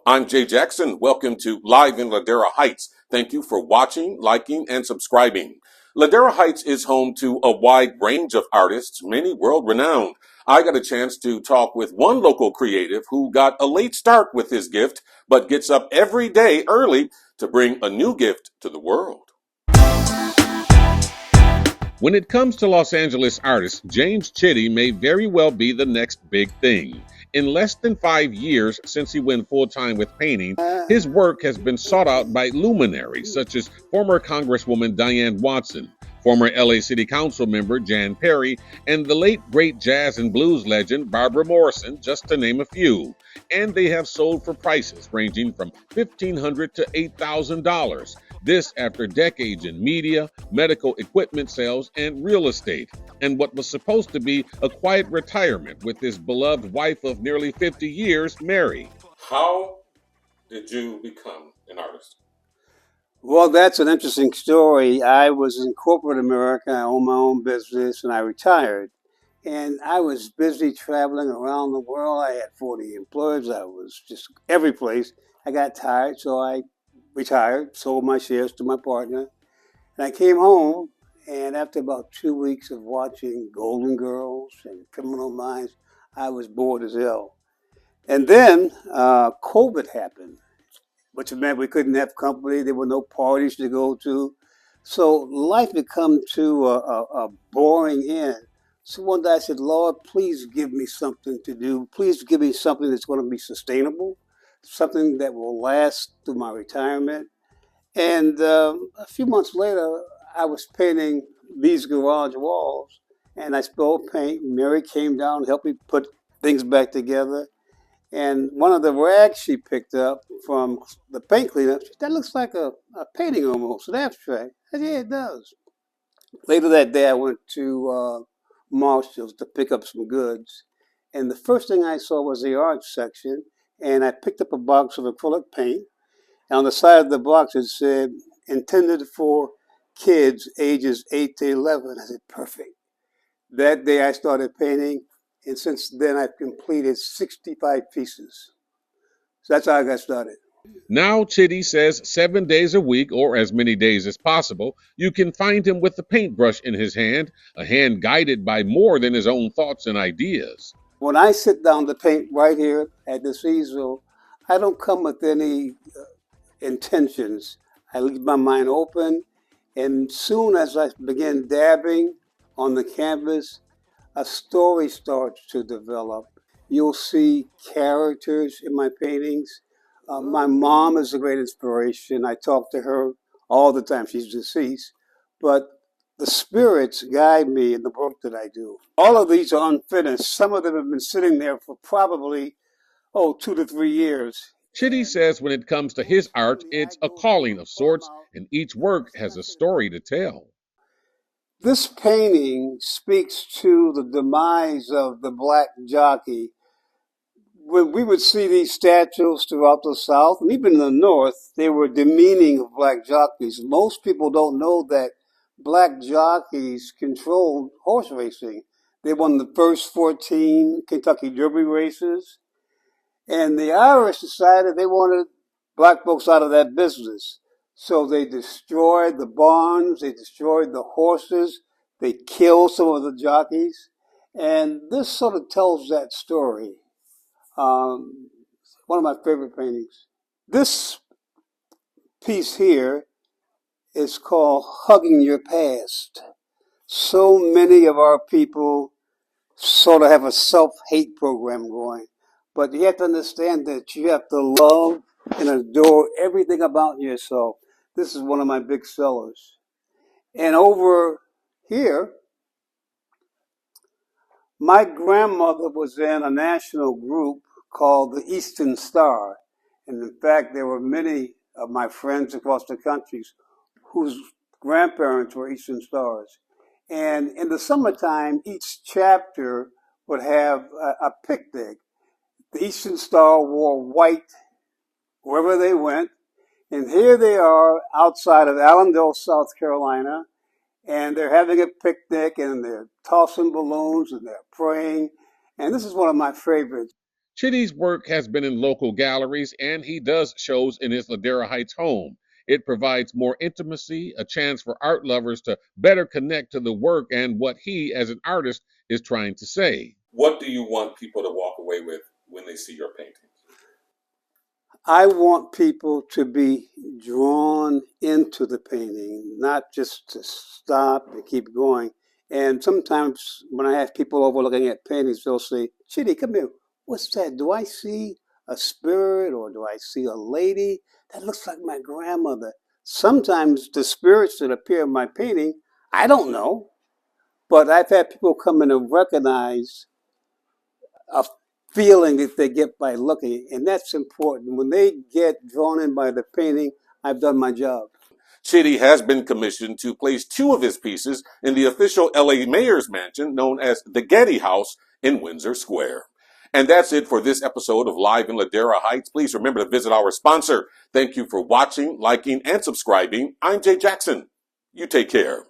I'm Jay Jackson. Welcome to Live in Ladera Heights. Thank you for watching, liking, and subscribing. Ladera Heights is home to a wide range of artists, many world-renowned. I got a chance to talk with one local creative who got a late start with his gift, but gets up every day early to bring a new gift to the world. When it comes to Los Angeles artist, James Chitty may very well be the next big thing. In less than 5 years since he went full-time with painting, his work has been sought out by luminaries such as former Congresswoman Diane Watson, former LA City Council member Jan Perry, and the late great jazz and blues legend Barbara Morrison, just to name a few. And they have sold for prices ranging from $1,500 to $8,000. This after decades in media, medical equipment sales, and real estate, and what was supposed to be a quiet retirement with his beloved wife of nearly 50 years, Mary. How did you become an artist? Well, that's an interesting story. I was in corporate America. I owned my own business, and I retired. And I was busy traveling around the world. I had 40 employees. I was just every place. I got tired, so I retired, sold my shares to my partner. And I came home, and after about 2 weeks of watching Golden Girls and Criminal Minds, I was bored as hell. And then COVID happened, which meant we couldn't have company. There were no parties to go to. So life had come to a boring end. So one day I said, Lord, please give me something to do. Please give me something that's going to be sustainable, something that will last through my retirement. And a few months later, I was painting these garage walls, and I spilled paint. Mary came down and helped me put things back together. And one of the rags she picked up from the paint cleanup, that looks like a painting almost, an abstract. I said, yeah, it does. Later that day, I went to Marshall's to pick up some goods. And the first thing I saw was the art section. And I picked up a box of acrylic paint. And on the side of the box, it said, intended for kids ages 8 to 11. I said, perfect. That day, I started painting. And since then, I've completed 65 pieces. So that's how I got started. Now, Chitty says 7 days a week, or as many days as possible, you can find him with a paintbrush in his hand, a hand guided by more than his own thoughts and ideas. When I sit down to paint right here at this easel, I don't come with any intentions. I leave my mind open, and soon as I begin dabbing on the canvas, a story starts to develop. You'll see characters in my paintings. My mom is a great inspiration. I talk to her all the time. She's deceased. But the spirits guide me in the work that I do. All of these are unfinished. Some of them have been sitting there for probably, 2 to 3 years. Chitty says when it comes to his art, it's a calling of sorts, and each work has a story to tell. This painting speaks to the demise of the black jockey. When we would see these statues throughout the South, and even in the North, they were demeaning of black jockeys. Most people don't know that black jockeys controlled horse racing. They won the first 14 Kentucky Derby races. And the Irish decided they wanted black folks out of that business. So they destroyed the barns, they destroyed the horses, they killed some of the jockeys. And this sort of tells that story. One of my favorite paintings. This piece here is called Hugging Your Past. So many of our people sort of have a self-hate program going. But you have to understand that you have to love and adore everything about yourself. This is one of my big sellers. And over here, my grandmother was in a national group called the Eastern Star. And in fact, there were many of my friends across the country whose grandparents were Eastern Stars. And in the summertime, each chapter would have a picnic. The Eastern Star wore white wherever they went. And here they are outside of Allendale, South Carolina. And they're having a picnic and they're tossing balloons and they're praying. And this is one of my favorites. Chitty's work has been in local galleries and he does shows in his Ladera Heights home. It provides more intimacy, a chance for art lovers to better connect to the work and what he, as an artist, is trying to say. What do you want people to walk away with when they see your paintings? I want people to be drawn into the painting, not just to stop and keep going. And sometimes when I have people over looking at paintings, they'll say, Chitty, come here. What's that? Do I see a spirit or do I see a lady? That looks like my grandmother. Sometimes the spirits that appear in my painting, I don't know. But I've had people come in and recognize a feeling that they get by looking, and that's important. When they get drawn in by the painting, I've done my job. Chitty has been commissioned to place 2 of his pieces in the official LA mayor's mansion known as the Getty House in Windsor Square. And that's it for this episode of Live in Ladera Heights. Please remember to visit our sponsor. Thank you for watching, liking, and subscribing. I'm Jay Jackson. You take care.